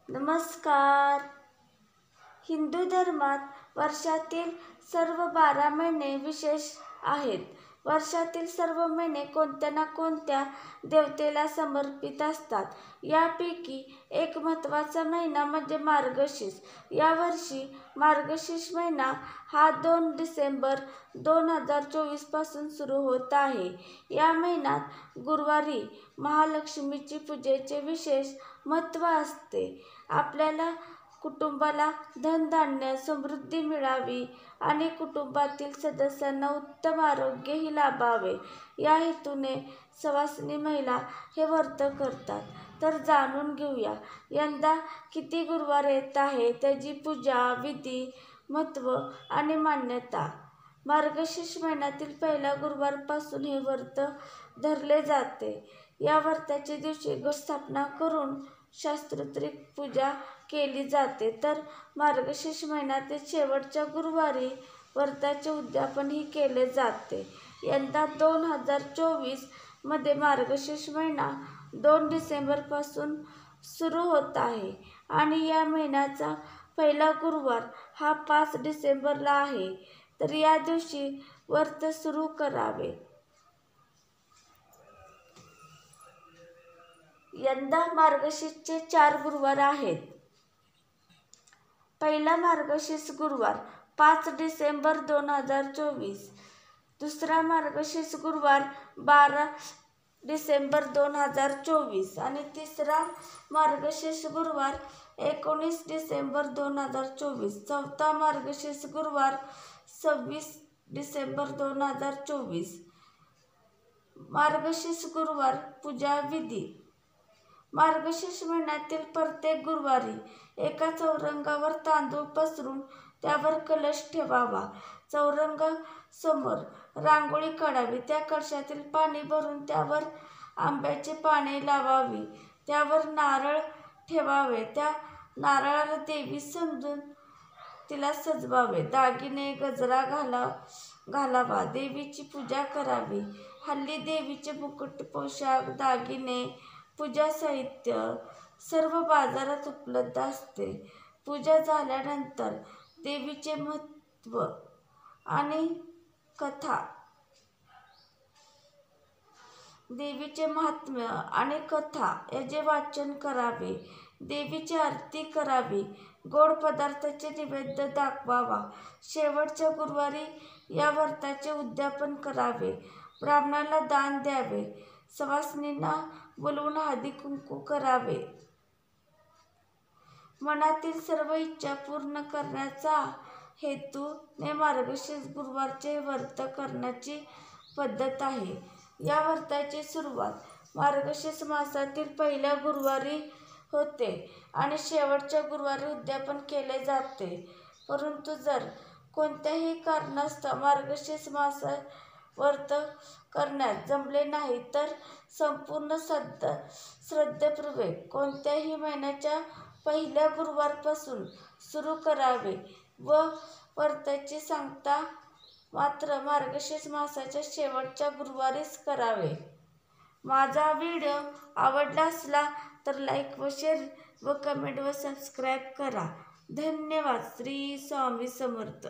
नमस्कार. हिंदू धर्मात वर्षातील सर्व 12 महिने विशेष आहेत. वर्षातील सर्व महिने कोणत्या ना कोणत्या देवतेला समर्पित असतात. यापैकी एक महत्त्वाचा महिना म्हणजे मार्गशीर्ष. यावर्षी मार्गशीर्ष महिना हा 2 डिसेंबर 2024 पासून सुरू होत आहे. या महिन्यात गुरुवारी महालक्ष्मीची पूजेचे विशेष महत्त्व असते. आपल्याला कुटुंबाला धनधान्य समृद्धी मिळावी आणि कुटुंबातील सदस्यांना उत्तम आरोग्यही लाभावे या हेतूने सवाष्णी महिला हे व्रत करतात. तर जाणून घेऊया यंदा किती गुरुवार येत आहे, त्याची पूजा विधी, महत्त्व आणि मान्यता. मार्गशीर्ष महिन्यातील पहिल्या गुरुवारपासून हे व्रत धरले जाते. या व्रताच्या दिवशी घटस्थापना करून शास्त्रोक्त पूजा केली जाते. तर मार्गशीर्ष महिन्यातील शेवटच्या गुरुवारी व्रताचे उद्यापनही केले जाते. यंदा 2024 मध्ये मार्गशीर्ष महिना 2 डिसेंबरपासून सुरू होत आहे आणि या महिन्याचा पहिला गुरुवार हा 5 डिसेंबरला आहे. तर या दिवशी व्रत सुरू करावे. यंदा मार्गशीर्षचे 4 गुरुवार आहेत. पहिला मार्गशीर्ष गुरुवार 5 डिसेंबर 2024. दुसरा मार्गशीर्ष गुरुवार 12 डिसेंबर 2024 आणि तिसरा मार्गशीर्ष गुरुवार 19 डिसेंबर 2024. चौथा मार्गशीर्ष गुरुवार 26 डिसेंबर 2024. मार्गशीर्ष गुरुवार पूजा विधी. मार्गशीर्ष महिन्यातील प्रत्येक गुरुवारी एका चौरंगावर तांदूळ पसरून त्यावर कलश ठेवावा. चौरंगासमोर रांगोळी काढावी. त्या कलशातील पाणी भरून त्यावर आंब्याची पाने लावावी. त्यावर नारळ ठेवावे. त्या नारळाला देवी समजून तिला सजवावे. दागिने गजरा घालावा. देवीची पूजा करावी. हल्ली देवीचे मुकुट, पोशाख, दागिने, पूजा साहित्य सर्व बाजारात उपलब्ध असते. पूजा झाल्यानंतर देवीचे महत्त्व आणि कथा देवीचे महात्म्य आणि कथा याचे वाचन करावे. देवीची आरती करावी. गोड पदार्थाचे नैवेद्य दाखवावा. शेवटच्या गुरुवारी या व्रताचे उद्यापन करावे. ब्राह्मणाला दान द्यावे. सवाष्णींना बोलवून हळदी कुंकू करावे. मनातील सर्व इच्छा पूर्ण करण्याचा हेतूने मार्गशीर्ष गुरुवारचे व्रत करण्याची पद्धत आहे. या व्रताची सुरुवात मार्गशीर्ष मासातील पहिल्या गुरुवारी होते आणि शेवटच्या गुरुवारी उद्यापन केले जाते. परंतु जर कोणत्याही कारणास्तव मार्गशीर्ष मासात व्रत करण्यास जमले नाही तर संपूर्ण श्रद्धेपूर्वक कोणत्याही महिन्याच्या पहिल्या गुरुवारपासून सुरू करावे व व्रताची सांगता मात्र मार्गशीर्ष मासाच्या शेवटच्या गुरुवारीच करावे. माझा व्हिडिओ आवडला असला तर लाईक व शेअर व कमेंट व सबस्क्राईब करा. धन्यवाद. श्री स्वामी समर्थ.